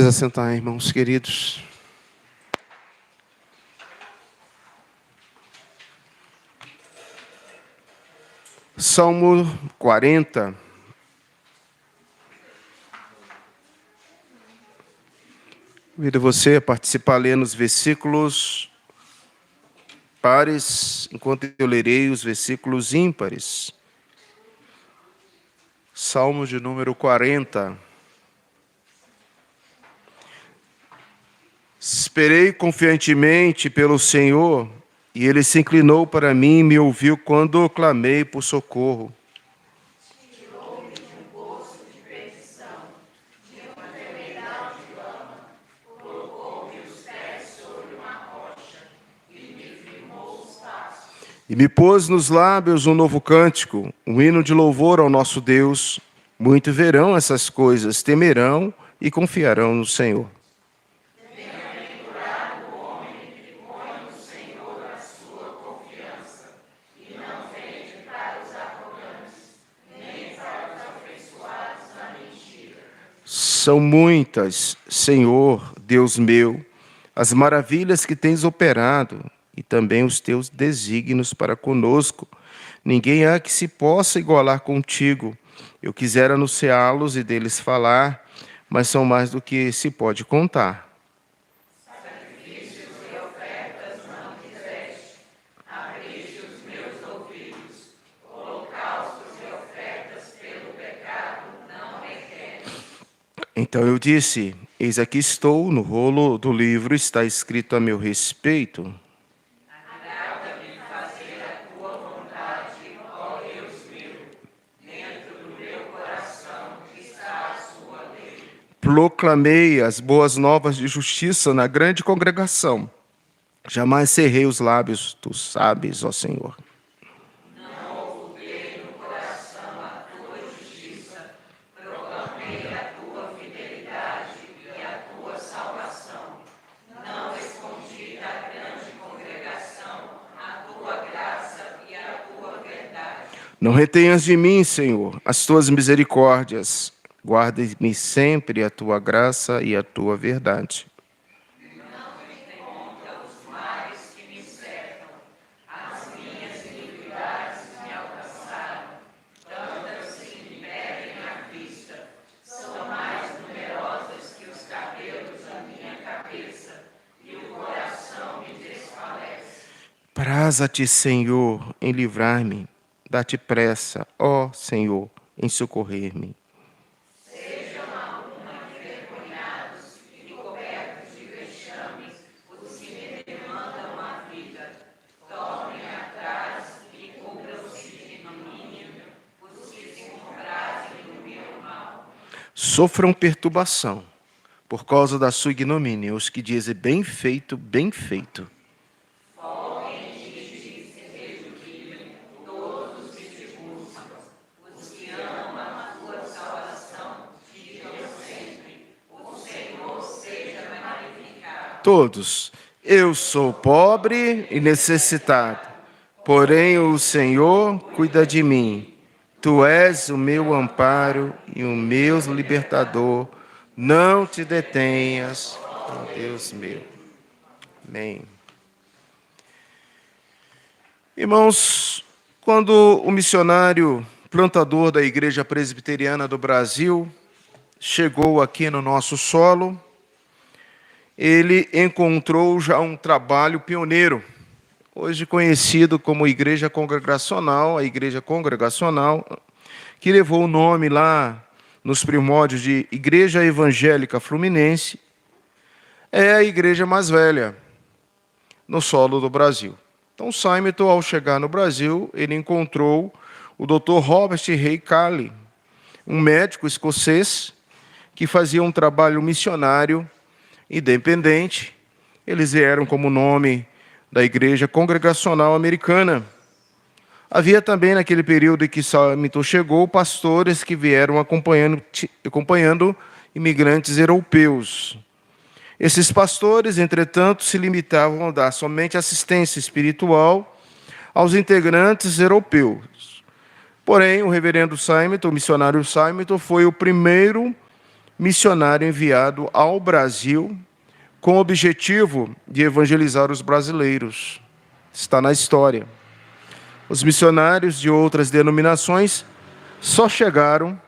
Pode assentar, irmãos queridos. Salmo 40. Convido você a participar lendo os versículos pares, enquanto eu lerei os versículos ímpares. Salmo de número 40. Esperei confiantemente pelo Senhor, e Ele se inclinou para mim e me ouviu quando eu clamei por socorro. Tirou-me de um poço de perdição, de uma terminal de lama, colocou-me os pés sobre uma rocha e me firmou os passos. E me pôs nos lábios um novo cântico, um hino de louvor ao nosso Deus. Muitos verão essas coisas, temerão e confiarão no Senhor. Bem-aventurado o homem que põe no Senhor a sua confiança e não vende para os arrogantes, nem para os afeiçoados da mentira. São muitas, Senhor, Deus meu, as maravilhas que tens operado e também os teus desígnios para conosco. Ninguém há que se possa igualar contigo. Eu quisera anunciá-los e deles falar, mas são mais do que se pode contar. Sacrifícios e ofertas não quiseste, abriste os meus ouvidos. Holocaustos e ofertas pelo pecado não requeres. Então eu disse: eis aqui estou, no rolo do livro está escrito a meu respeito. Agrada-me fazer a tua vontade, ó Deus meu. Dentro do meu coração está a sua lei. Proclamei as boas novas de justiça na grande congregação. Jamais cerrei os lábios, tu sabes, ó Senhor. Não ocultei no coração a tua justiça. Proclamei a tua fidelidade e a tua salvação. Não escondi da grande congregação a tua graça e a tua verdade. Não retenhas de mim, Senhor, as tuas misericórdias. Guarde-me sempre a tua graça e a tua verdade. Não me dê conta os males que me cercam. As minhas iniquidades me alcançaram. Tantas que me impedem a vista. São mais numerosas que os cabelos da minha cabeça. E o coração me desfalece. Praza-te, Senhor, em livrar-me. Dá-te pressa, ó Senhor, em socorrer-me. Sejam a uma envergonhados e cobertos de vexames os que me demandam a vida. Tomem atrás e cubram-se de ignomínia os que se comprazem no meu mal. Sofram perturbação por causa da sua ignomínia, os que dizem bem feito, bem feito. Folguem e se rejubilem todos os que te buscam. Os que amam a tua salvação digam sempre: o Senhor seja magnificado. Todos, eu sou pobre e necessitado, porém o Senhor cuida de mim. Tu és o meu amparo e o meu libertador. Não te detenhas, ó Deus meu. Amém. Irmãos, quando o missionário plantador da Igreja Presbiteriana do Brasil chegou aqui no nosso solo, ele encontrou já um trabalho pioneiro, hoje conhecido como Igreja Congregacional, a Igreja Congregacional, que levou o nome lá nos primórdios de Igreja Evangélica Fluminense, é a igreja mais velha no solo do Brasil. Então, Symington, ao chegar no Brasil, ele encontrou o Dr. Robert Ray Calley, um médico escocês que fazia um trabalho missionário independente. Eles vieram como nome da Igreja Congregacional Americana. Havia também, naquele período em que Symington chegou, pastores que vieram acompanhando imigrantes europeus. Esses pastores, entretanto, se limitavam a dar somente assistência espiritual aos integrantes europeus. Porém, o reverendo Symington, o missionário Symington, foi o primeiro missionário enviado ao Brasil com o objetivo de evangelizar os brasileiros. Está na história. Os missionários de outras denominações só chegaram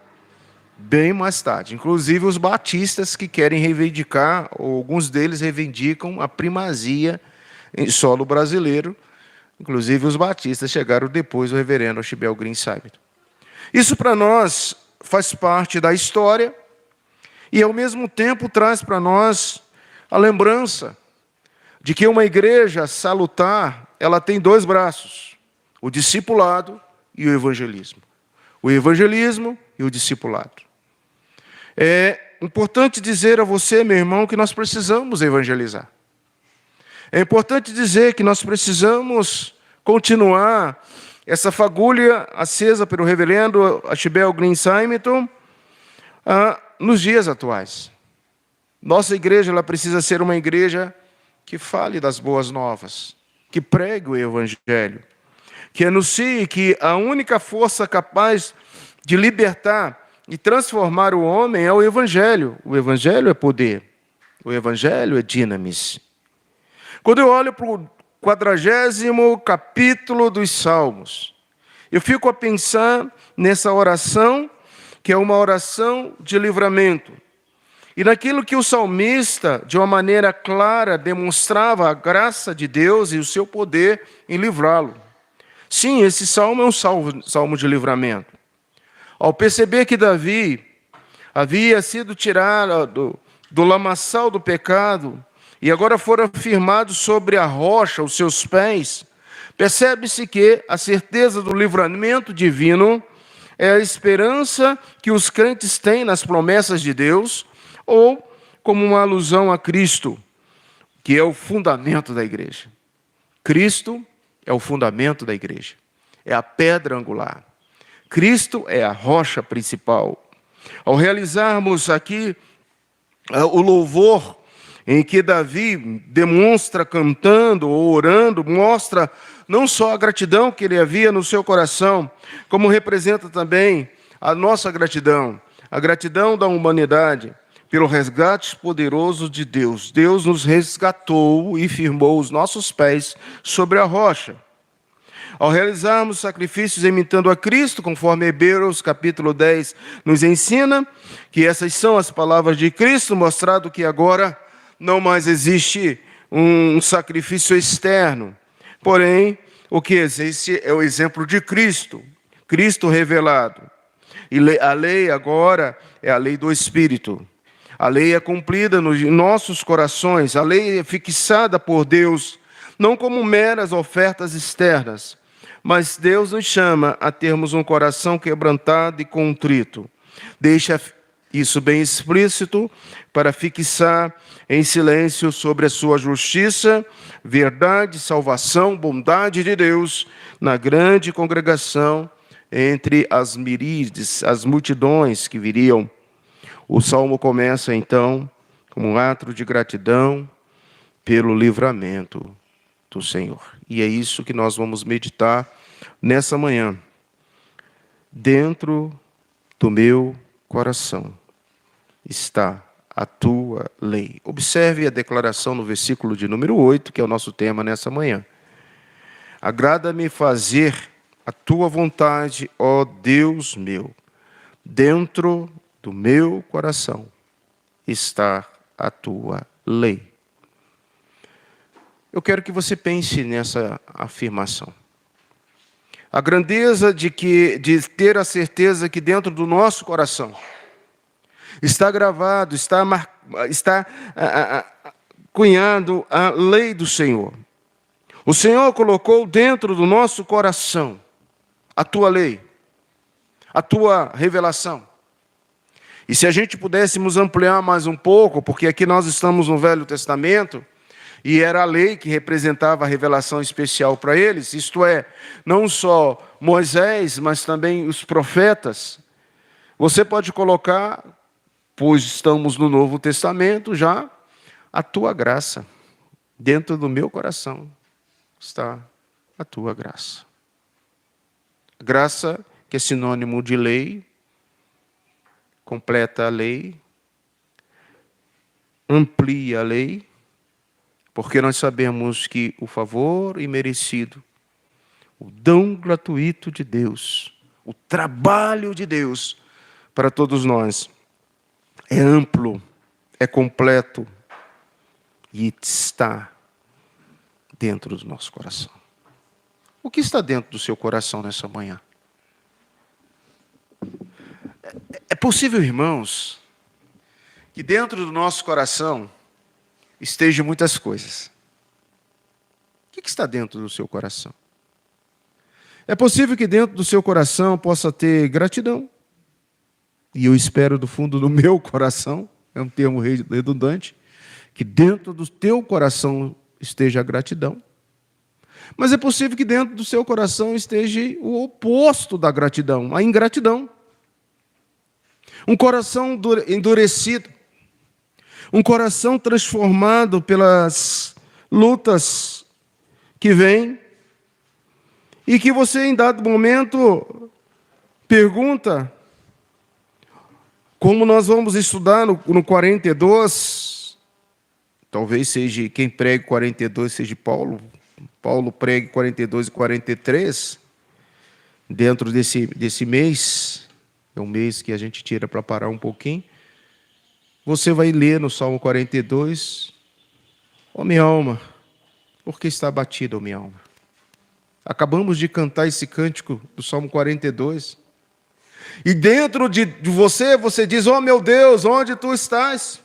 bem mais tarde. Inclusive os batistas que querem reivindicar, ou alguns deles reivindicam a primazia em solo brasileiro. Inclusive os batistas chegaram depois do reverendo Archibald Green Simon. Isso para nós faz parte da história e ao mesmo tempo traz para nós a lembrança de que uma igreja salutar, ela tem dois braços: o discipulado e o evangelismo. O evangelismo e o discipulado. É importante dizer a você, meu irmão, que nós precisamos evangelizar. É importante dizer que nós precisamos continuar essa fagulha acesa pelo reverendo Archibald Green Simonton nos dias atuais. Nossa igreja ela precisa ser uma igreja que fale das boas novas, que pregue o evangelho, que anuncie que a única força capaz de libertar e transformar o homem é o evangelho. O evangelho é poder. O evangelho é dinamis. Quando eu olho para o 40º capítulo dos Salmos, eu fico a pensar nessa oração, que é uma oração de livramento. E naquilo que o salmista, de uma maneira clara, demonstrava a graça de Deus e o seu poder em livrá-lo. Sim, esse salmo é um salmo de livramento. Ao perceber que Davi havia sido tirado do lamaçal do pecado e agora fora firmado sobre a rocha os seus pés, percebe-se que a certeza do livramento divino é a esperança que os crentes têm nas promessas de Deus, ou como uma alusão a Cristo, que é o fundamento da igreja. Cristo é o fundamento da igreja, é a pedra angular. Cristo é a rocha principal. Ao realizarmos aqui o louvor em que Davi demonstra cantando ou orando, mostra não só a gratidão que ele havia no seu coração, como representa também a nossa gratidão, a gratidão da humanidade pelo resgate poderoso de Deus. Deus nos resgatou e firmou os nossos pés sobre a rocha. Ao realizarmos sacrifícios imitando a Cristo, conforme Hebreus capítulo 10 nos ensina, que essas são as palavras de Cristo, mostrado que agora não mais existe um sacrifício externo. Porém, o que existe é o exemplo de Cristo, Cristo revelado. E a lei agora é a lei do Espírito. A lei é cumprida nos nossos corações, a lei é fixada por Deus, não como meras ofertas externas, mas Deus nos chama a termos um coração quebrantado e contrito. Deixa isso bem explícito para fixar em silêncio sobre a sua justiça, verdade, salvação, bondade de Deus na grande congregação entre as miríades, as multidões que viriam. O salmo começa então como um ato de gratidão pelo livramento do Senhor. E é isso que nós vamos meditar nessa manhã. Dentro do meu coração está a tua lei. Observe a declaração no versículo de número 8, que é o nosso tema nessa manhã. Agrada-me fazer a tua vontade, ó Deus meu. Dentro do meu coração está a tua lei. Eu quero que você pense nessa afirmação. A grandeza de ter a certeza que dentro do nosso coração está gravado, está cunhado a lei do Senhor. O Senhor colocou dentro do nosso coração a tua lei, a tua revelação. E se a gente pudéssemos ampliar mais um pouco, porque aqui nós estamos no Velho Testamento, e era a lei que representava a revelação especial para eles, isto é, não só Moisés, mas também os profetas. Você pode colocar, pois estamos no Novo Testamento já, a tua graça. Dentro do meu coração está a tua graça. Graça, que é sinônimo de lei, completa a lei, amplie a lei, porque nós sabemos que o favor imerecido, o dom gratuito de Deus, o trabalho de Deus para todos nós é amplo, é completo e está dentro do nosso coração. O que está dentro do seu coração nessa manhã? É possível, irmãos, que dentro do nosso coração estejam muitas coisas. O que está dentro do seu coração? É possível que dentro do seu coração possa ter gratidão. E eu espero do fundo do meu coração, é um termo redundante, que dentro do teu coração esteja a gratidão. Mas é possível que dentro do seu coração esteja o oposto da gratidão, a ingratidão. Um coração endurecido, um coração transformado pelas lutas que vêm, e que você, em dado momento, pergunta, como nós vamos estudar no 42, talvez seja quem pregue 42 seja Paulo pregue 42 e 43, dentro desse mês, é um mês que a gente tira para parar um pouquinho, você vai ler no Salmo 42, ó minha alma, por que está abatida, ó minha alma? Acabamos de cantar esse cântico do Salmo 42. E dentro de você diz, ó meu Deus, onde tu estás?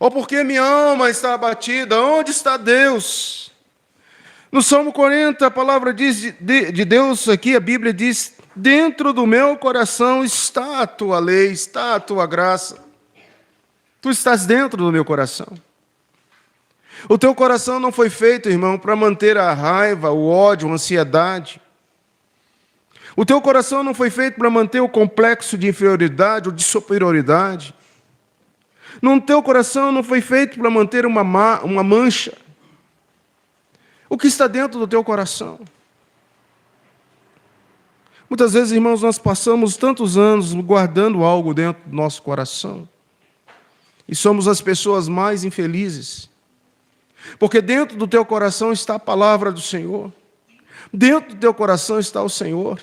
Ó, porque minha alma está abatida, onde está Deus? No Salmo 40, a palavra diz de Deus aqui, a Bíblia diz, dentro do meu coração está a tua lei, está a tua graça. Tu estás dentro do meu coração. O teu coração não foi feito, irmão, para manter a raiva, o ódio, a ansiedade. O teu coração não foi feito para manter o complexo de inferioridade ou de superioridade. No teu coração não foi feito para manter uma mancha. O que está dentro do teu coração? Muitas vezes, irmãos, nós passamos tantos anos guardando algo dentro do nosso coração. E somos as pessoas mais infelizes. Porque dentro do teu coração está a palavra do Senhor. Dentro do teu coração está o Senhor.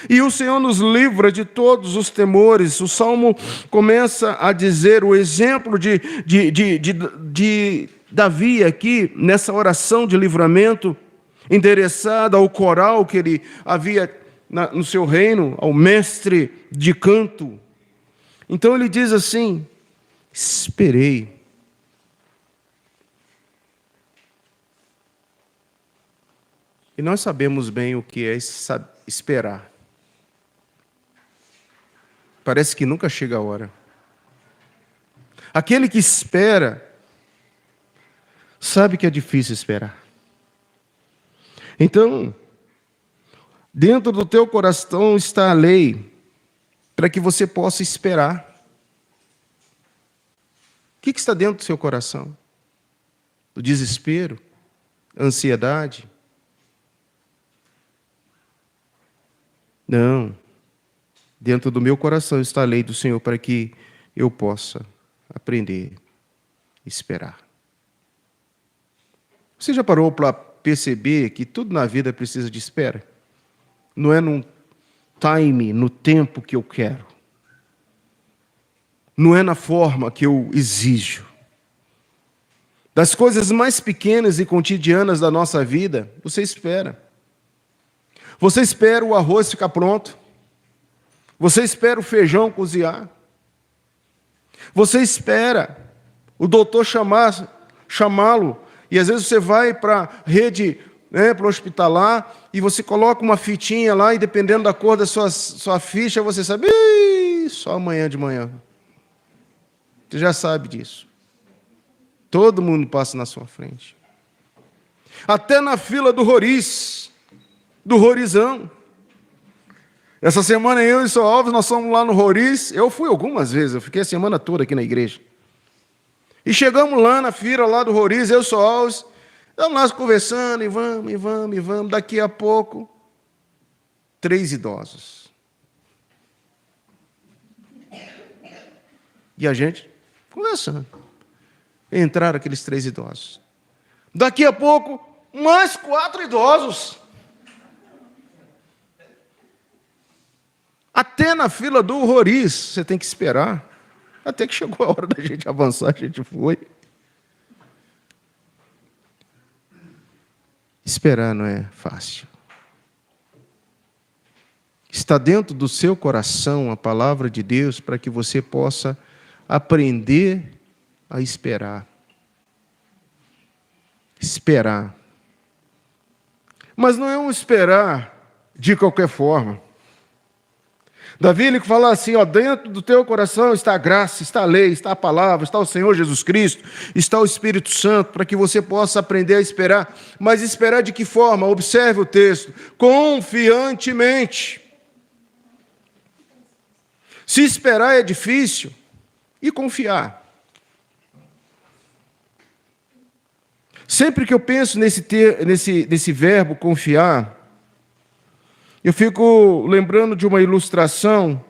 E o Senhor nos livra de todos os temores. O Salmo começa a dizer o exemplo de Davi aqui, nessa oração de livramento, endereçada ao coral que ele havia no seu reino, ao mestre de canto. Então ele diz assim, esperei. E nós sabemos bem o que é esperar. Parece que nunca chega a hora. Aquele que espera, sabe que é difícil esperar. Então, dentro do teu coração está a lei, para que você possa esperar. O que está dentro do seu coração? O desespero? A ansiedade? Não. Dentro do meu coração está a lei do Senhor para que eu possa aprender a esperar. Você já parou para perceber que tudo na vida precisa de espera? Não é num time, no tempo que eu quero. Não é na forma que eu exijo. Das coisas mais pequenas e cotidianas da nossa vida, você espera. Você espera o arroz ficar pronto. Você espera o feijão cozinhar. Você espera o doutor chamá-lo. E às vezes você vai para a rede, para o hospitalar, e você coloca uma fitinha lá, e dependendo da cor da sua ficha, você sabe, só amanhã de manhã. Você já sabe disso. Todo mundo passa na sua frente. Até na fila do Roriz, do Rorizão. Essa semana eu e o Sr. Alves, nós fomos lá no Roriz. Eu fui algumas vezes, eu fiquei a semana toda aqui na igreja. E chegamos lá na fila lá do Roriz, eu e o Sr. Alves, estamos lá conversando, e vamos. Daqui a pouco, 3 idosos. E a gente Conversando. Entraram aqueles 3 idosos. Daqui a pouco, mais 4 idosos. Até na fila do horroriz, você tem que esperar. Até que chegou a hora da gente avançar, a gente foi. Esperar não é fácil. Está dentro do seu coração a palavra de Deus para que você possa aprender a esperar. Esperar. Mas não é um esperar de qualquer forma. Davi, ele fala assim, ó, dentro do teu coração está a graça, está a lei, está a palavra, está o Senhor Jesus Cristo, está o Espírito Santo, para que você possa aprender a esperar. Mas esperar de que forma? Observe o texto. Confiantemente. Se esperar é difícil, e confiar? Sempre que eu penso nesse verbo confiar, eu fico lembrando de uma ilustração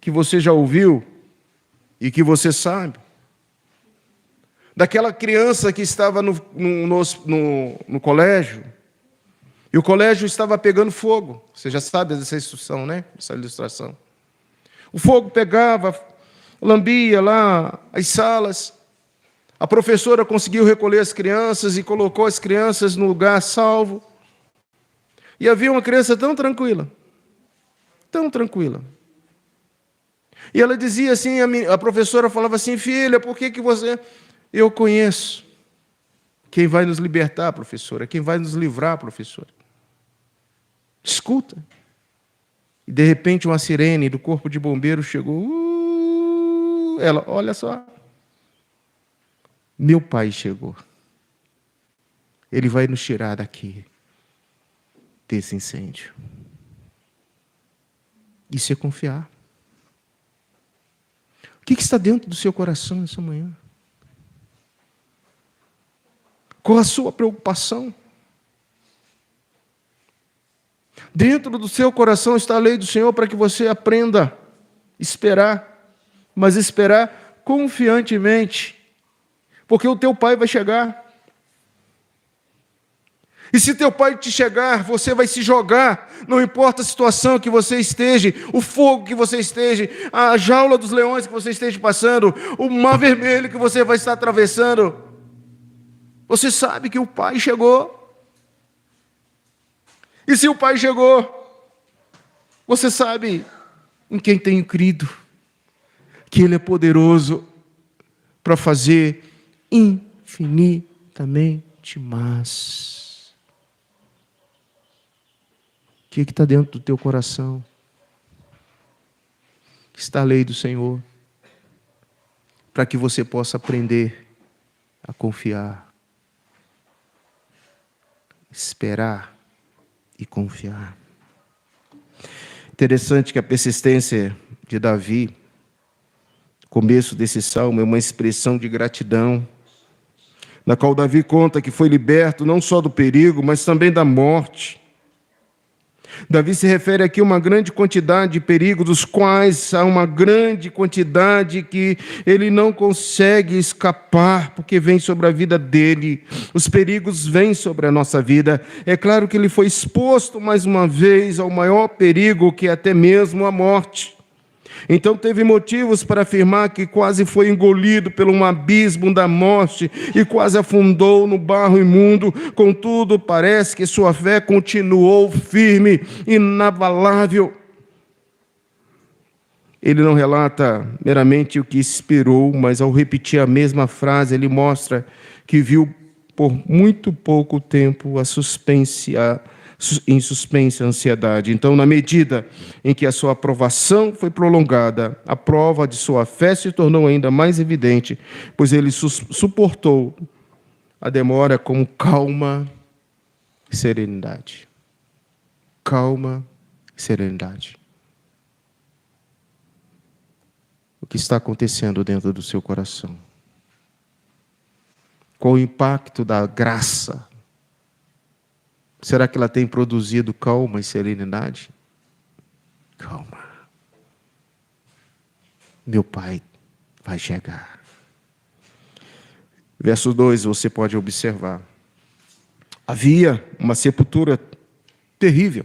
que você já ouviu e que você sabe. Daquela criança que estava no colégio, e o colégio estava pegando fogo. Você já sabe dessa instrução, né? Essa ilustração. O fogo pegava, lambia lá as salas. A professora conseguiu recolher as crianças e colocou as crianças no lugar salvo. E havia uma criança tão tranquila. E ela dizia assim, a professora falava assim, filha, por que você... Eu conheço quem vai nos libertar, professora, quem vai nos livrar, professora. Escuta. E de repente uma sirene do corpo de bombeiro chegou. Ela, olha só. Meu pai chegou. Ele vai nos tirar daqui, desse incêndio. Isso é confiar. O que está dentro do seu coração essa manhã? Qual a sua preocupação? Dentro do seu coração está a lei do Senhor para que você aprenda a esperar, mas esperar confiantemente, porque o teu pai vai chegar. E se teu pai te chegar, você vai se jogar, não importa a situação que você esteja, o fogo que você esteja, a jaula dos leões que você esteja passando, o mar vermelho que você vai estar atravessando. Você sabe que o pai chegou. E se o pai chegou, você sabe em quem tenho crido, que ele é poderoso para fazer infinitamente mais. O que está dentro do teu coração? Está a lei do Senhor, para que você possa aprender a confiar, esperar e confiar. Interessante que a persistência de Davi, começo desse salmo, é uma expressão de gratidão, na qual Davi conta que foi liberto não só do perigo, mas também da morte. Davi se refere aqui a uma grande quantidade de perigos, dos quais há uma grande quantidade que ele não consegue escapar, porque vem sobre a vida dele. Os perigos vêm sobre a nossa vida. É claro que ele foi exposto mais uma vez ao maior perigo, que é até mesmo a morte. Então teve motivos para afirmar que quase foi engolido por um abismo da morte e quase afundou no barro imundo. Contudo, parece que sua fé continuou firme, inabalável. Ele não relata meramente o que esperou, mas ao repetir a mesma frase, ele mostra que viu por muito pouco tempo em suspense a ansiedade. Então, na medida em que a sua aprovação foi prolongada, a prova de sua fé se tornou ainda mais evidente, pois ele suportou a demora com calma e serenidade. Calma e serenidade. O que está acontecendo dentro do seu coração? Qual o impacto da graça? Será que ela tem produzido calma e serenidade? Calma. Meu pai vai chegar. Verso 2, você pode observar. Havia uma sepultura terrível.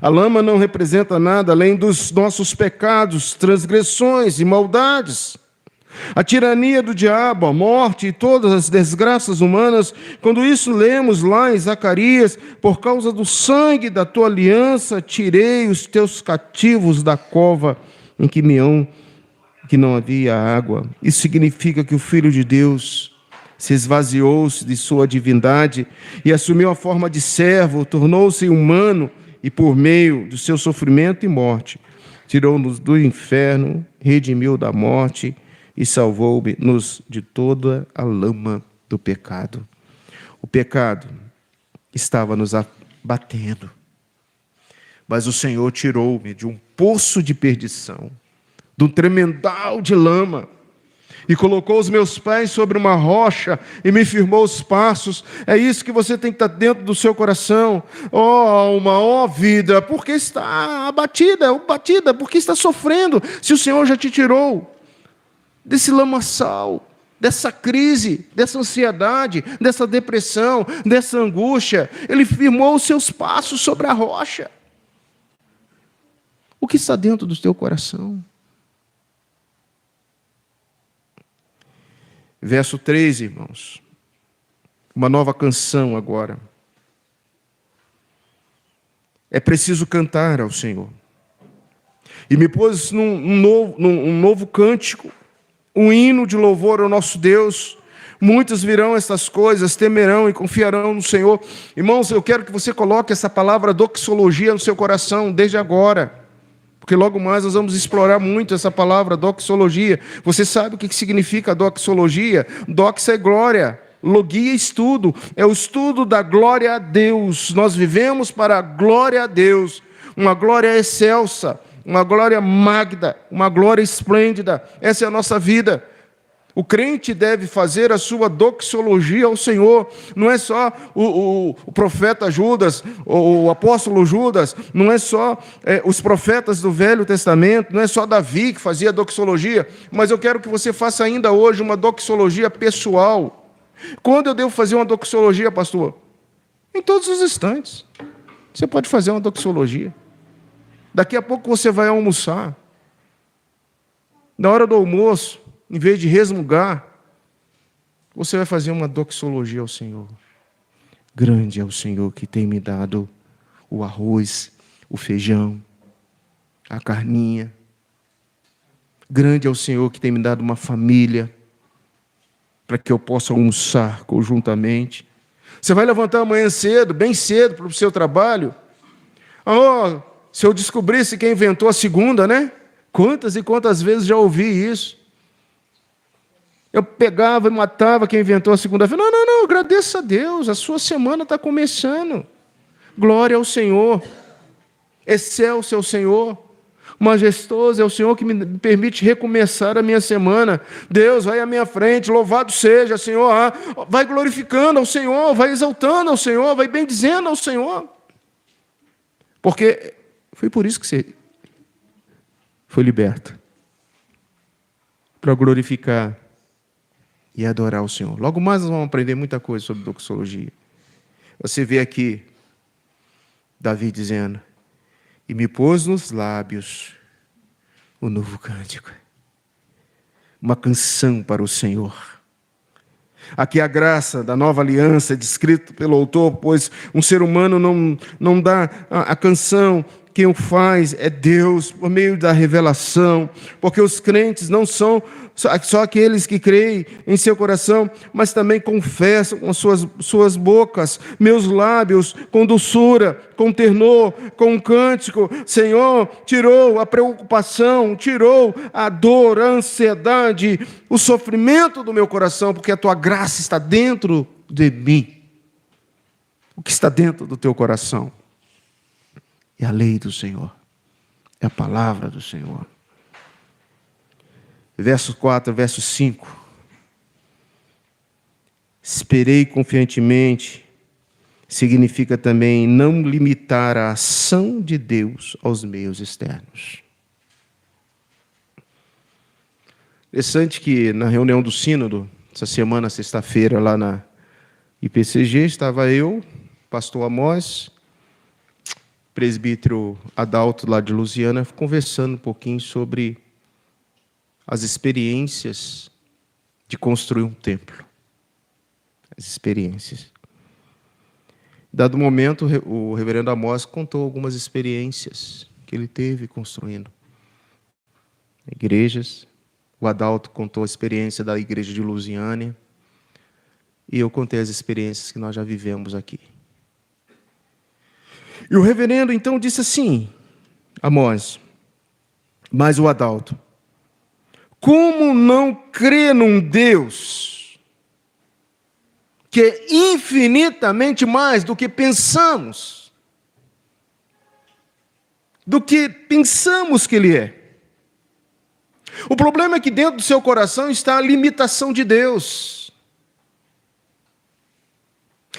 A lama não representa nada além dos nossos pecados, transgressões e maldades. A tirania do diabo, a morte e todas as desgraças humanas, quando isso lemos lá em Zacarias, por causa do sangue da tua aliança, tirei os teus cativos da cova em que não havia água. Isso significa que o Filho de Deus se esvaziou-se de sua divindade e assumiu a forma de servo, tornou-se humano e por meio do seu sofrimento e morte, tirou-nos do inferno, redimiu da morte e salvou-nos de toda a lama do pecado. O pecado estava nos abatendo, mas o Senhor tirou-me de um poço de perdição, de um tremendal de lama, e colocou os meus pés sobre uma rocha e me firmou os passos. É isso que você tem que estar dentro do seu coração. Ó alma, ó vida, por que está abatida, por que está sofrendo, se o Senhor já te tirou desse lamaçal, dessa crise, dessa ansiedade, dessa depressão, dessa angústia? Ele firmou os seus passos sobre a rocha. O que está dentro do teu coração? Verso 3, irmãos. Uma nova canção agora. É preciso cantar ao Senhor. E me pôs num novo cântico, um hino de louvor ao nosso Deus. Muitos virão estas coisas, temerão e confiarão no Senhor. Irmãos, eu quero que você coloque essa palavra doxologia no seu coração desde agora. Porque logo mais nós vamos explorar muito essa palavra doxologia. Você sabe o que significa doxologia? Dox é glória, logia é estudo. É o estudo da glória a Deus. Nós vivemos para a glória a Deus. Uma glória excelsa, uma glória magna, uma glória esplêndida. Essa é a nossa vida. O crente deve fazer a sua doxologia ao Senhor. Não é só o profeta Judas, o apóstolo Judas, não é só os profetas do Velho Testamento, não é só Davi que fazia doxologia, mas eu quero que você faça ainda hoje uma doxologia pessoal. Quando eu devo fazer uma doxologia, pastor? Em todos os instantes. Você pode fazer uma doxologia. Daqui a pouco você vai almoçar. Na hora do almoço, em vez de resmungar, você vai fazer uma doxologia ao Senhor. Grande é o Senhor que tem me dado o arroz, o feijão, a carninha. Grande é o Senhor que tem me dado uma família para que eu possa almoçar conjuntamente. Você vai levantar amanhã cedo, bem cedo, para o seu trabalho. Oh, se eu descobrisse quem inventou a segunda, né? Quantas e quantas vezes já ouvi isso? Eu pegava e matava quem inventou a segunda-feira. Não, agradeça a Deus, a sua semana está começando. Glória ao Senhor. Excelso é o Senhor. Majestoso é o Senhor que me permite recomeçar a minha semana. Deus, vai à minha frente, louvado seja, Senhor. Vai glorificando ao Senhor, vai exaltando ao Senhor, vai bendizendo ao Senhor. Porque foi por isso que você foi liberto. Para glorificar e adorar o Senhor. Logo mais nós vamos aprender muita coisa sobre doxologia. Você vê aqui Davi dizendo: e me pôs nos lábios o novo cântico. Uma canção para o Senhor. Aqui a graça da nova aliança é descrita pelo autor, pois um ser humano não dá a canção. Quem o faz é Deus, por meio da revelação, porque os crentes não são só aqueles que creem em seu coração, mas também confessam com suas bocas, meus lábios, com doçura, com ternor, com um cântico. Senhor, tirou a preocupação, tirou a dor, a ansiedade, o sofrimento do meu coração, porque a tua graça está dentro de mim. O que está dentro do teu coração? É a lei do Senhor, é a palavra do Senhor. Verso 4, verso 5. Esperei confiantemente, significa também não limitar a ação de Deus aos meios externos. Interessante que na reunião do sínodo, Essa semana, sexta-feira, lá na IPCG, estava eu, pastor Amós, presbítero Adalto, lá de Lusiana, conversando um pouquinho sobre as experiências de construir um templo. As experiências. Dado momento, o reverendo Amós contou algumas experiências que ele teve construindo igrejas. O Adalto contou a experiência da igreja de Lusiânia. E eu contei as experiências que nós já vivemos aqui. E o reverendo, então, disse assim, Amós, mas o Adalto, como não crer num Deus que é infinitamente mais do que pensamos, que Ele é? O problema é que dentro do seu coração está a limitação de Deus.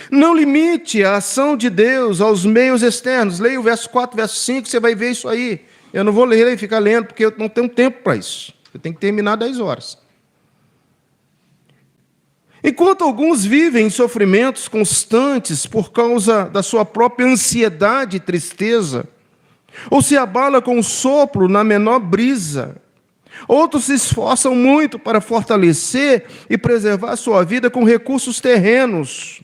Não limite a ação de Deus aos meios externos. Leia o verso 4, verso 5, você vai ver isso aí. Eu não vou ler e ficar lendo, porque eu não tenho tempo para isso. Eu tenho que terminar 10 horas. Enquanto alguns vivem em sofrimentos constantes por causa da sua própria ansiedade e tristeza, ou se abala com um sopro na menor brisa, outros se esforçam muito para fortalecer e preservar sua vida com recursos terrenos.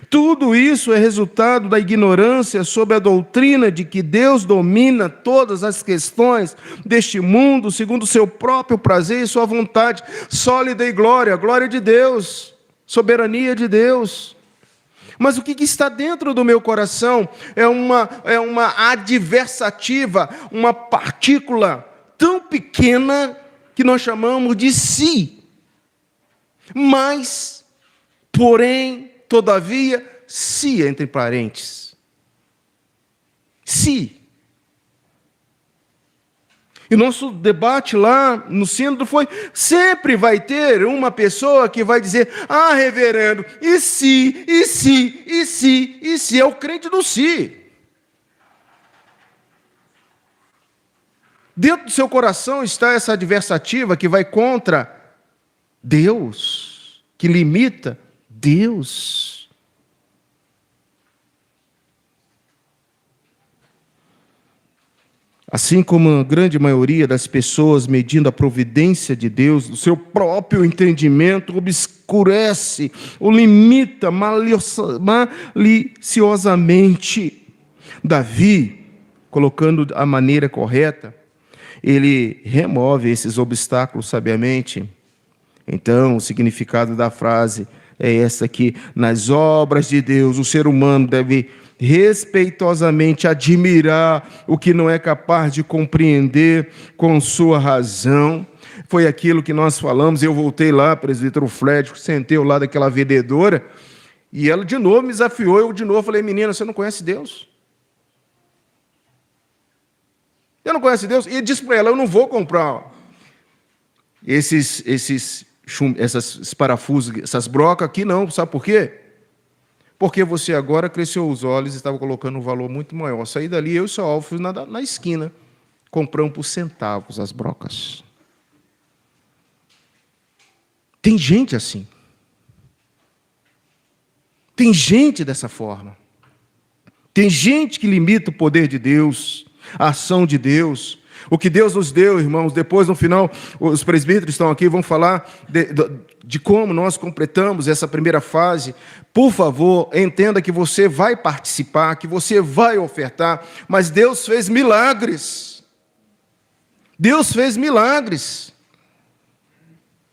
Tudo isso é resultado da ignorância sobre a doutrina de que Deus domina todas as questões deste mundo segundo o seu próprio prazer e sua vontade. Só lhe dei glória, glória de Deus, soberania de Deus. Mas o que está dentro do meu coração é uma adversativa, uma partícula tão pequena que nós chamamos de si. Mas, porém, todavia, se, entre parênteses. Se. E o nosso debate lá no sínodo foi, sempre vai ter uma pessoa que vai dizer, ah, reverendo, e se, e se, e se, e se, é o crente do si. Dentro do seu coração está essa adversativa que vai contra Deus, que limita Deus. Assim como a grande maioria das pessoas, medindo a providência de Deus, o seu próprio entendimento obscurece ou limita maliciosamente. Davi, colocando a maneira correta, ele remove esses obstáculos sabiamente. Então, o significado da frase é essa aqui: nas obras de Deus, o ser humano deve respeitosamente admirar o que não é capaz de compreender com sua razão. Foi aquilo que nós falamos, eu voltei lá, presbítero Fred, sentei ao lado daquela vendedora, e ela de novo me desafiou, eu de novo falei, menina, você não conhece Deus? Você não conhece Deus? E disse para ela, eu não vou comprar esses parafusos, essas brocas aqui não, sabe por quê? Porque você agora cresceu os olhos e estava colocando um valor muito maior. Saí dali, eu e o seu Alfio na esquina, compramos por centavos as brocas. Tem gente assim. Tem gente dessa forma. Tem gente que limita o poder de Deus, a ação de Deus. O que Deus nos deu, irmãos, depois no final, os presbíteros estão aqui, vão falar de como nós completamos essa primeira fase. Por favor, entenda que você vai participar, que você vai ofertar, mas Deus fez milagres. Deus fez milagres.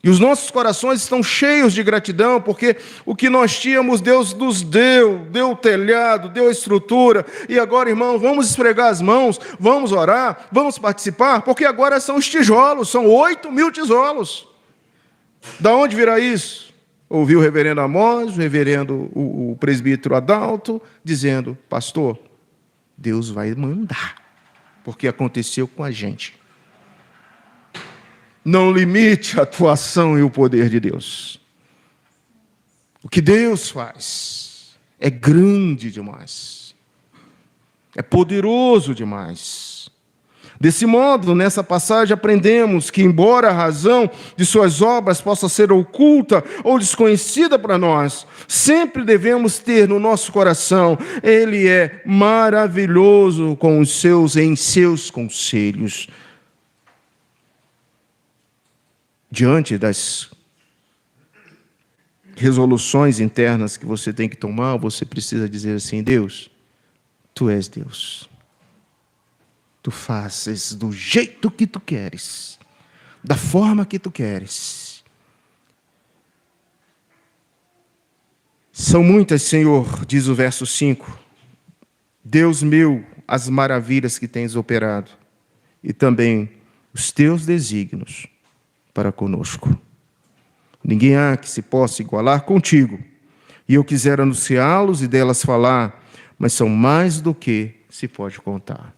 E os nossos corações estão cheios de gratidão, porque o que nós tínhamos, Deus nos deu o telhado, deu a estrutura, e agora, irmãos, vamos esfregar as mãos, vamos orar, vamos participar, porque agora são os tijolos, são 8.000 tijolos. Da onde virá isso? Ouvi o reverendo Amós, o presbítero Adalto, dizendo, pastor, Deus vai mandar, porque aconteceu com a gente. Não limite a atuação e o poder de Deus. O que Deus faz é grande demais. É poderoso demais. Desse modo, nessa passagem, aprendemos que, embora a razão de suas obras possa ser oculta ou desconhecida para nós, sempre devemos ter no nosso coração: Ele é maravilhoso em seus conselhos. Diante das resoluções internas que você tem que tomar, você precisa dizer assim: Deus, Tu és Deus. Tu fazes do jeito que Tu queres, da forma que Tu queres. São muitas, Senhor, diz o verso 5, Deus meu, as maravilhas que tens operado, e também os Teus desígnios para conosco. Ninguém há que se possa igualar contigo, e eu quisera anunciá-los e delas falar, mas são mais do que se pode contar.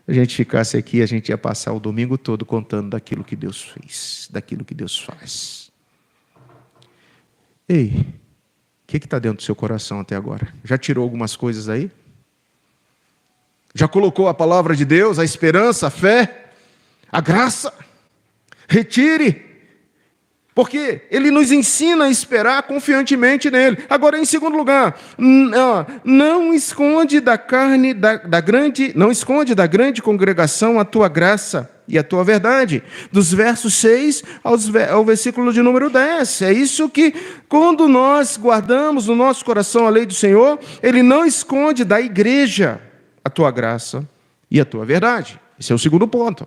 Se a gente ficasse aqui, a gente ia passar o domingo todo contando daquilo que Deus fez, daquilo que Deus faz. Ei, o que está dentro do seu coração até agora? Já tirou algumas coisas aí? Já colocou a palavra de Deus, a esperança, a fé, a graça? Retire, porque Ele nos ensina a esperar confiantemente nele. Agora, em segundo lugar, não esconde da grande congregação a tua graça e a tua verdade. Dos versos 6 ao versículo de número 10. É isso que, quando nós guardamos no nosso coração a lei do Senhor, Ele não esconde da igreja a tua graça e a tua verdade. Esse é o segundo ponto.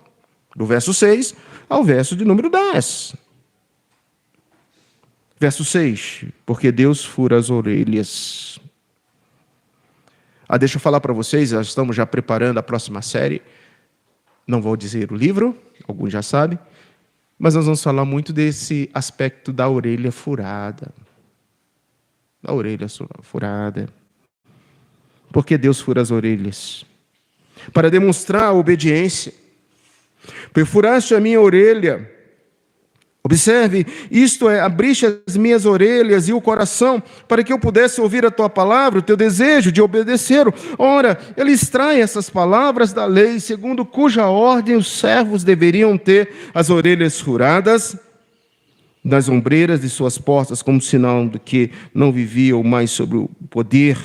Do verso 6 ao verso de número 10. Verso 6, porque Deus fura as orelhas. Deixa eu falar para vocês, nós estamos já preparando a próxima série. Não vou dizer o livro, alguns já sabem, mas nós vamos falar muito desse aspecto da orelha furada. Da orelha furada. Porque Deus fura as orelhas? Para demonstrar a obediência. Perfuraste a minha orelha. Observe, isto é, abriste as minhas orelhas e o coração, para que eu pudesse ouvir a tua palavra, o teu desejo de obedecer. Ora, ele extrai essas palavras da lei, segundo cuja ordem os servos deveriam ter as orelhas furadas nas ombreiras de suas portas, como sinal de que não viviam mais sob o poder,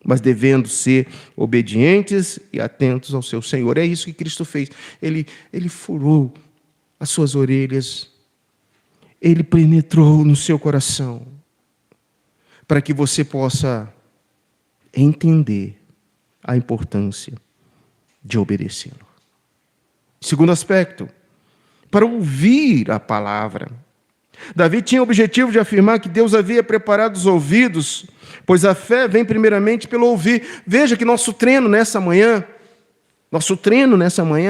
mas devendo ser obedientes e atentos ao seu Senhor. É isso que Cristo fez. Ele furou as suas orelhas. Ele penetrou no seu coração, para que você possa entender a importância de obedecê-lo. Segundo aspecto, para ouvir a palavra. Davi tinha o objetivo de afirmar que Deus havia preparado os ouvidos, pois a fé vem primeiramente pelo ouvir. Veja que nosso treino nessa manhã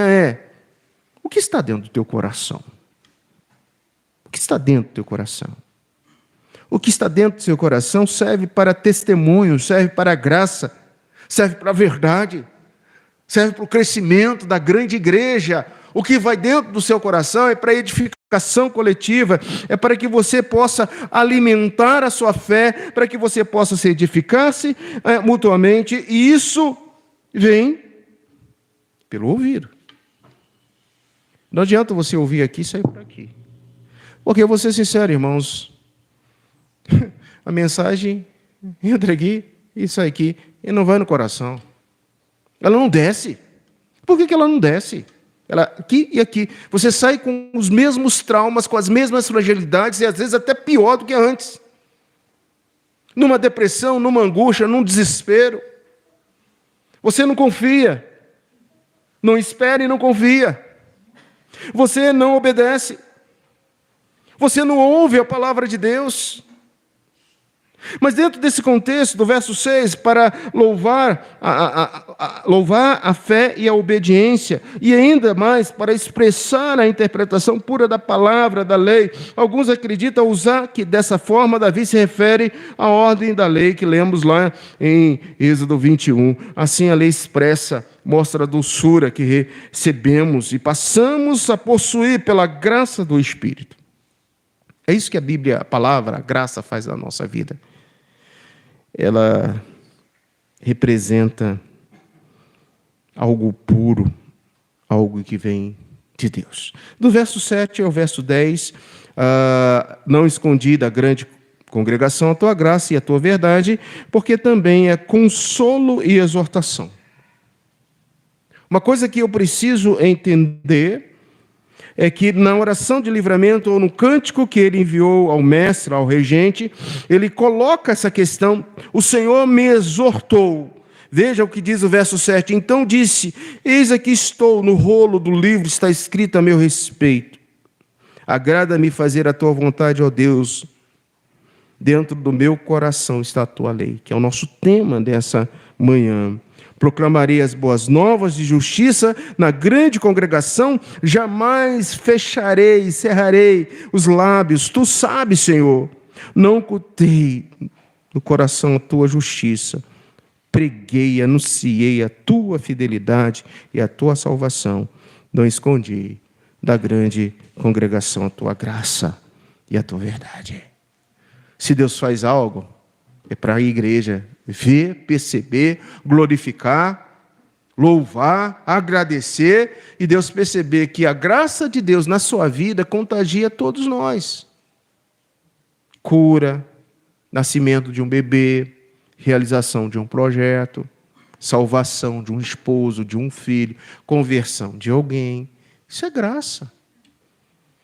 é: o que está dentro do teu coração? O que está dentro do teu coração? O que está dentro do seu coração serve para testemunho, serve para a graça, serve para a verdade, serve para o crescimento da grande igreja. O que vai dentro do seu coração é para a edificação coletiva, é para que você possa alimentar a sua fé, para que você possa se edificar-se mutuamente, e isso vem pelo ouvido. Não adianta você ouvir aqui e sair por aqui. Porque eu vou ser sincero, irmãos, a mensagem entra aqui e sai aqui e não vai no coração. Ela não desce. Por que ela não desce? Ela aqui e aqui. Você sai com os mesmos traumas, com as mesmas fragilidades e às vezes até pior do que antes. Numa depressão, numa angústia, num desespero. Você não confia. Não espera e não confia. Você não obedece. Você não ouve a palavra de Deus. Mas dentro desse contexto, do verso 6, para louvar a fé e a obediência, e ainda mais para expressar a interpretação pura da palavra, da lei, alguns acreditam usar que dessa forma Davi se refere à ordem da lei que lemos lá em Êxodo 21. Assim a lei expressa, mostra a doçura que recebemos e passamos a possuir pela graça do Espírito. É isso que a Bíblia, a palavra, a graça faz na nossa vida. Ela representa algo puro, algo que vem de Deus. Do verso 7 ao verso 10, não escondi da grande congregação a tua graça e a tua verdade, porque também é consolo e exortação. Uma coisa que eu preciso entender é que na oração de livramento, ou no cântico que ele enviou ao mestre, ao regente, ele coloca essa questão: o Senhor me exortou. Veja o que diz o verso 7. Então disse: eis aqui estou, no rolo do livro está escrito a meu respeito. Agrada-me fazer a tua vontade, ó Deus. Dentro do meu coração está a tua lei, que é o nosso tema dessa manhã. Proclamarei as boas novas de justiça na grande congregação, jamais fecharei, cerrarei os lábios. Tu sabes, Senhor, não ocultei no coração a tua justiça. Preguei, anunciei a tua fidelidade e a tua salvação. Não escondi da grande congregação a tua graça e a tua verdade. Se Deus faz algo, é para a igreja ver, perceber, glorificar, louvar, agradecer, e Deus perceber que a graça de Deus na sua vida contagia todos nós. Cura, nascimento de um bebê, realização de um projeto, salvação de um esposo, de um filho, conversão de alguém. Isso é graça.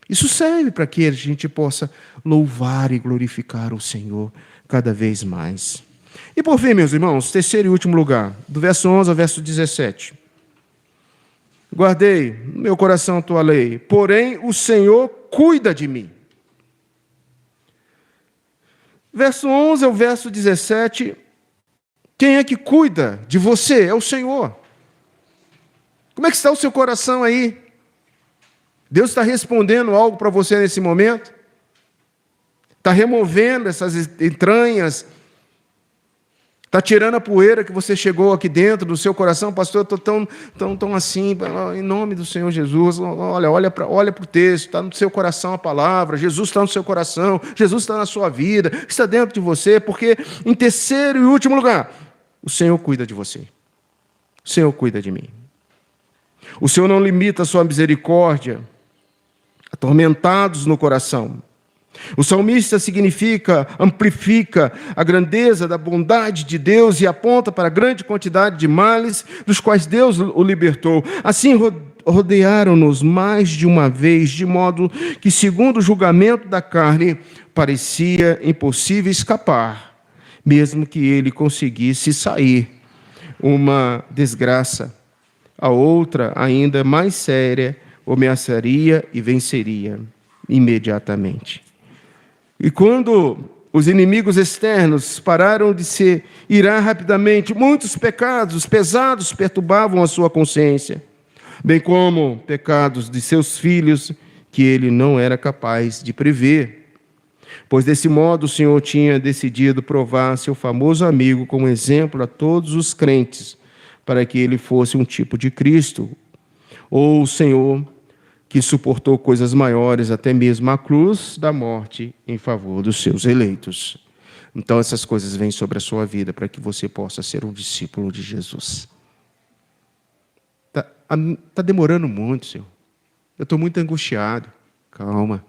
Isso serve para que a gente possa louvar e glorificar o Senhor cada vez mais. E por fim, meus irmãos, terceiro e último lugar, do verso 11 ao verso 17. Guardei no meu coração a tua lei, porém o Senhor cuida de mim. Verso 11 ao verso 17, quem é que cuida de você? É o Senhor. Como é que está o seu coração aí? Deus está respondendo algo para você nesse momento? Está removendo essas entranhas? Está tirando a poeira que você chegou aqui dentro do seu coração? Pastor, eu estou tão assim, em nome do Senhor Jesus. Olha para o texto, está no seu coração a palavra, Jesus está no seu coração, Jesus está na sua vida, está dentro de você, porque em terceiro e último lugar, o Senhor cuida de você. O Senhor cuida de mim. O Senhor não limita a sua misericórdia, atormentados no coração. O salmista amplifica a grandeza da bondade de Deus e aponta para a grande quantidade de males dos quais Deus o libertou. Assim rodearam-nos mais de uma vez, de modo que, segundo o julgamento da carne, parecia impossível escapar, mesmo que ele conseguisse sair. Uma desgraça, a outra, ainda mais séria, o ameaçaria e venceria imediatamente. E quando os inimigos externos pararam de se irar rapidamente, muitos pecados pesados perturbavam a sua consciência, bem como pecados de seus filhos que ele não era capaz de prever. Pois desse modo o Senhor tinha decidido provar seu famoso amigo como exemplo a todos os crentes, para que ele fosse um tipo de Cristo, ou o Senhor que suportou coisas maiores, até mesmo a cruz da morte, em favor dos seus eleitos. Então essas coisas vêm sobre a sua vida para que você possa ser um discípulo de Jesus. Está demorando muito, Senhor. Eu estou muito angustiado. Calma.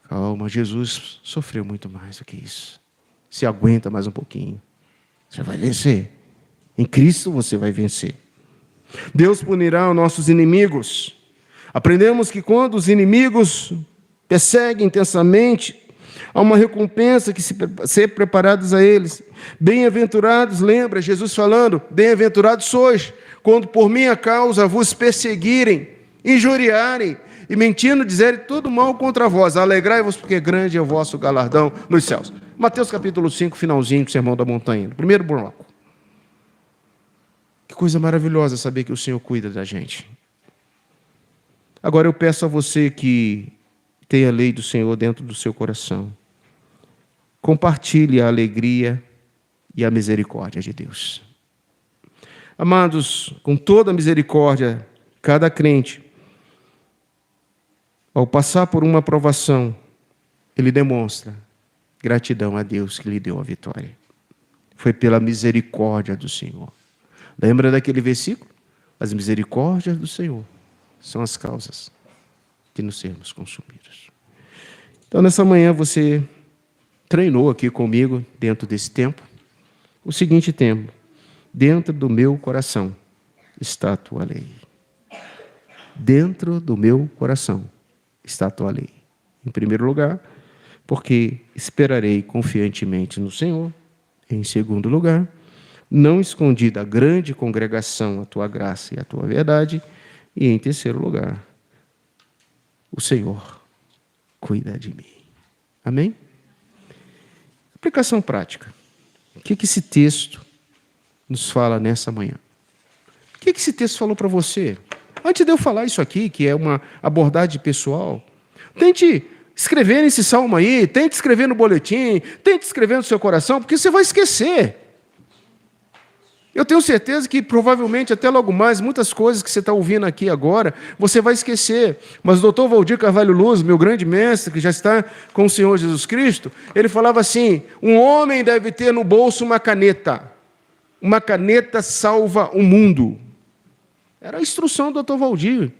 Calma, Jesus sofreu muito mais do que isso. Se aguenta mais um pouquinho. Você vai vencer. Em Cristo você vai vencer. Deus punirá os nossos inimigos. Aprendemos que quando os inimigos perseguem intensamente, há uma recompensa que ser preparados a eles. Bem-aventurados, lembra Jesus falando, bem-aventurados sois, quando por minha causa vos perseguirem, injuriarem, e mentindo dizerem todo mal contra vós. Alegrai-vos, porque grande é o vosso galardão nos céus. Mateus capítulo 5, finalzinho do Sermão da Montanha, primeiro bloco. Que coisa maravilhosa saber que o Senhor cuida da gente. Agora eu peço a você que tem a lei do Senhor dentro do seu coração. Compartilhe a alegria e a misericórdia de Deus. Amados, com toda a misericórdia, cada crente, ao passar por uma provação, ele demonstra gratidão a Deus que lhe deu a vitória. Foi pela misericórdia do Senhor. Lembra daquele versículo? As misericórdias do Senhor são as causas de não sermos consumidos. Então, nessa manhã, você treinou aqui comigo, dentro desse tempo, o seguinte tempo: dentro do meu coração está a tua lei. Dentro do meu coração está a tua lei. Em primeiro lugar, porque esperarei confiantemente no Senhor. Em segundo lugar, não escondi da grande congregação a tua graça e a tua verdade. E em terceiro lugar, o Senhor cuida de mim. Amém? Aplicação prática. O que esse texto nos fala nessa manhã? O que esse texto falou para você? Antes de eu falar isso aqui, que é uma abordagem pessoal, tente escrever nesse salmo aí, tente escrever no boletim, tente escrever no seu coração, porque você vai esquecer. Eu tenho certeza que provavelmente até logo mais, muitas coisas que você está ouvindo aqui agora, você vai esquecer. Mas o Dr. Valdir Carvalho Luz, meu grande mestre, que já está com o Senhor Jesus Cristo, ele falava assim: um homem deve ter no bolso uma caneta. Uma caneta salva o mundo. Era a instrução do Dr. Valdir.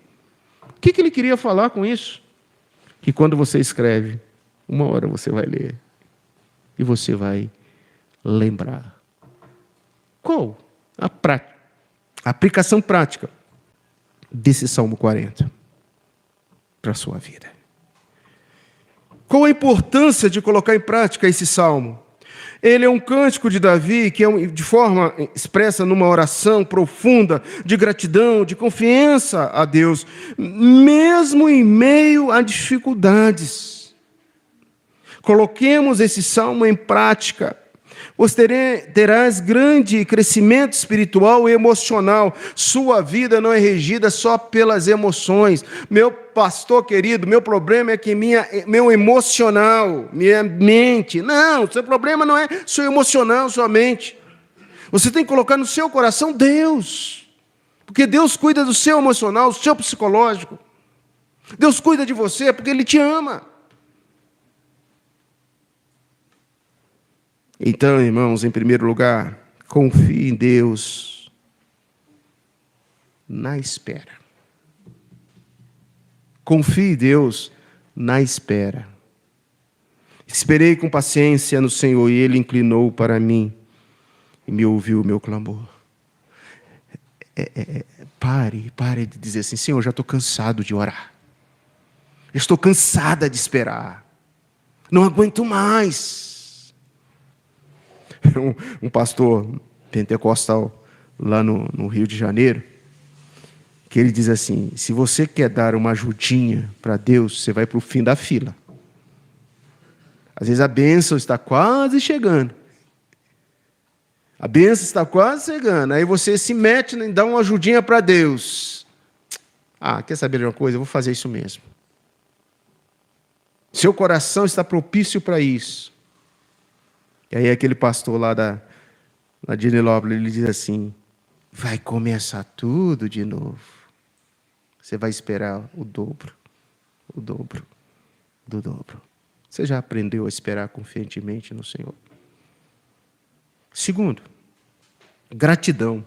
O que ele queria falar com isso? Que quando você escreve, uma hora você vai ler. E você vai lembrar. Qual a aplicação prática desse Salmo 40 para a sua vida? Qual a importância de colocar em prática esse salmo? Ele é um cântico de Davi que é de forma expressa numa oração profunda de gratidão, de confiança a Deus, mesmo em meio a dificuldades. Coloquemos esse salmo em prática. Você terás grande crescimento espiritual e emocional. Sua vida não é regida só pelas emoções. Meu pastor querido, meu problema é que meu emocional, minha mente. Não, seu problema não é seu emocional, sua mente. Você tem que colocar no seu coração Deus. Porque Deus cuida do seu emocional, do seu psicológico. Deus cuida de você porque Ele te ama. Então, irmãos, em primeiro lugar, confie em Deus na espera. Confie em Deus na espera. Esperei com paciência no Senhor e Ele inclinou para mim e me ouviu o meu clamor. Pare de dizer assim: Senhor, já estou cansado de orar. Eu estou cansada de esperar. Não aguento mais. Um pastor pentecostal lá no Rio de Janeiro, que ele diz assim: se você quer dar uma ajudinha para Deus, você vai para o fim da fila. Às vezes a bênção está quase chegando. A bênção está quase chegando. Aí você se mete em dar uma ajudinha para Deus. Quer saber de uma coisa? Eu vou fazer isso mesmo. Seu coração está propício para isso. E aí aquele pastor lá da Dinilópolis, ele diz assim: vai começar tudo de novo. Você vai esperar o dobro do dobro. Você já aprendeu a esperar confiantemente no Senhor? Segundo, gratidão.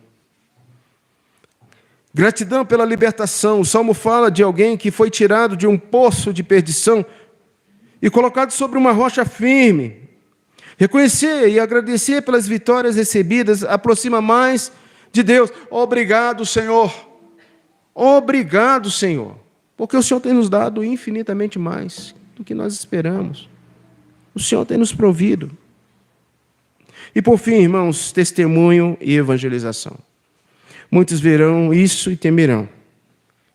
Gratidão pela libertação. O Salmo fala de alguém que foi tirado de um poço de perdição e colocado sobre uma rocha firme. Reconhecer e agradecer pelas vitórias recebidas aproxima mais de Deus. Obrigado, Senhor. Obrigado, Senhor. Porque o Senhor tem nos dado infinitamente mais do que nós esperamos. O Senhor tem nos provido. E por fim, irmãos, testemunho e evangelização. Muitos verão isso e temerão.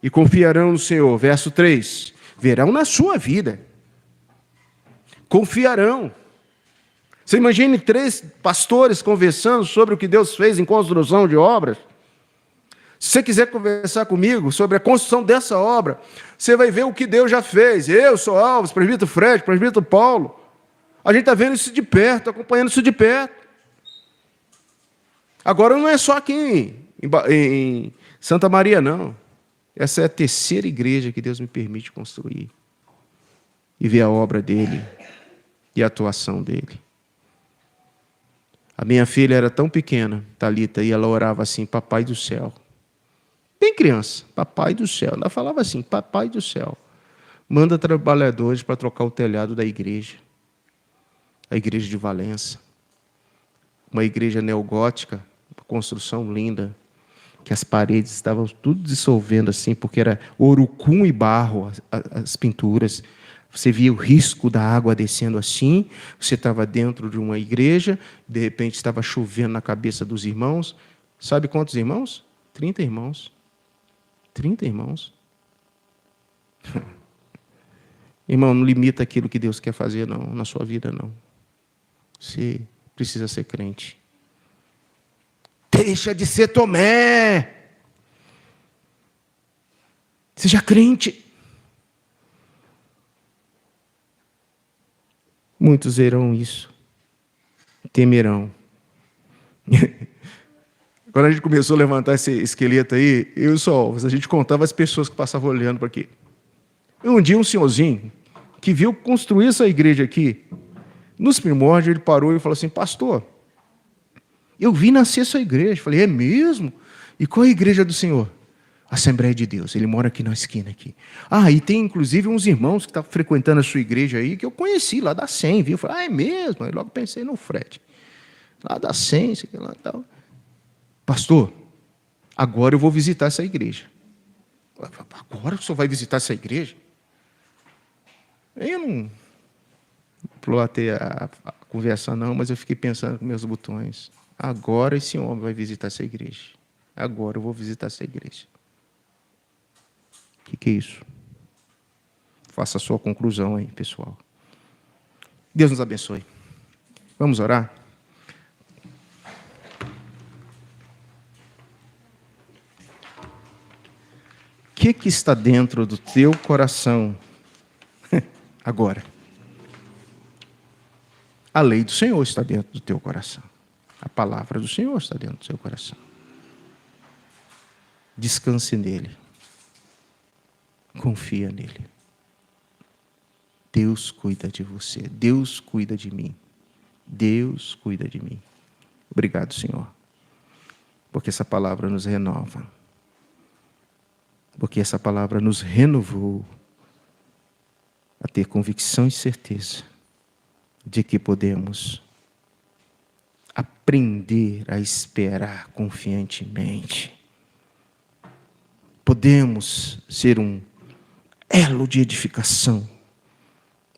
E confiarão no Senhor. Verso 3. Verão na sua vida. Confiarão. Você imagine 3 pastores conversando sobre o que Deus fez em construção de obras. Se você quiser conversar comigo sobre a construção dessa obra, você vai ver o que Deus já fez. Eu sou Alves, presbítero Fred, presbítero Paulo. A gente está vendo isso de perto, acompanhando isso de perto. Agora não é só aqui em Santa Maria, não. Essa é a 3ª igreja que Deus me permite construir. E ver a obra dele e a atuação dele. A minha filha era tão pequena, Thalita, e ela orava assim: Papai do céu, Bem criança, papai do céu. Ela falava assim, papai do céu, manda trabalhadores para trocar o telhado da igreja. A igreja de Valença. Uma igreja neogótica, uma construção linda, que as paredes estavam tudo dissolvendo assim, porque era urucum e barro, as pinturas. Você via o risco da água descendo assim, você estava dentro de uma igreja, de repente estava chovendo na cabeça dos irmãos. Sabe quantos irmãos? 30 irmãos. 30 irmãos. Irmão, não limita aquilo que Deus quer fazer, não, na sua vida, não. Você precisa ser crente. Deixa de ser Tomé. Seja crente. Muitos verão isso. Temerão. Quando a gente começou a levantar esse esqueleto aí, a gente contava as pessoas que passavam olhando para aqui. E um dia um senhorzinho que viu construir essa igreja aqui, nos primórdios ele parou e falou assim, pastor, eu vi nascer essa igreja. Falei, é mesmo? E qual é a igreja do senhor? Assembleia de Deus, ele mora aqui na esquina aqui. Ah, e tem inclusive uns irmãos que estão frequentando a sua igreja aí, que eu conheci lá da 100, viu? Eu falei, é mesmo? Aí logo pensei no Fred. Lá da 100, isso aqui lá e tal. Pastor, agora eu vou visitar essa igreja. Agora o senhor vai visitar essa igreja? Eu não plotei a conversa não, mas eu fiquei pensando com meus botões. Agora esse homem vai visitar essa igreja. Agora eu vou visitar essa igreja. O que é isso? Faça a sua conclusão aí, pessoal. Deus nos abençoe. Vamos orar? O que está dentro do teu coração agora? A lei do Senhor está dentro do teu coração. A palavra do Senhor está dentro do seu coração. Descanse nele. Confia nele. Deus cuida de você. Deus cuida de mim. Deus cuida de mim. Obrigado, Senhor. Porque essa palavra nos renova. Porque essa palavra nos renovou a ter convicção e certeza de que podemos aprender a esperar confiantemente. Podemos ser um elo de edificação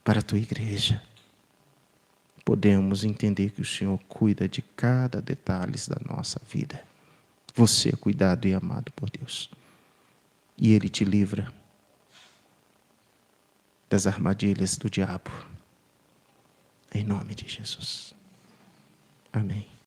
para a tua igreja. Podemos entender que o Senhor cuida de cada detalhe da nossa vida. Você é cuidado e amado por Deus. E Ele te livra das armadilhas do diabo. Em nome de Jesus. Amém.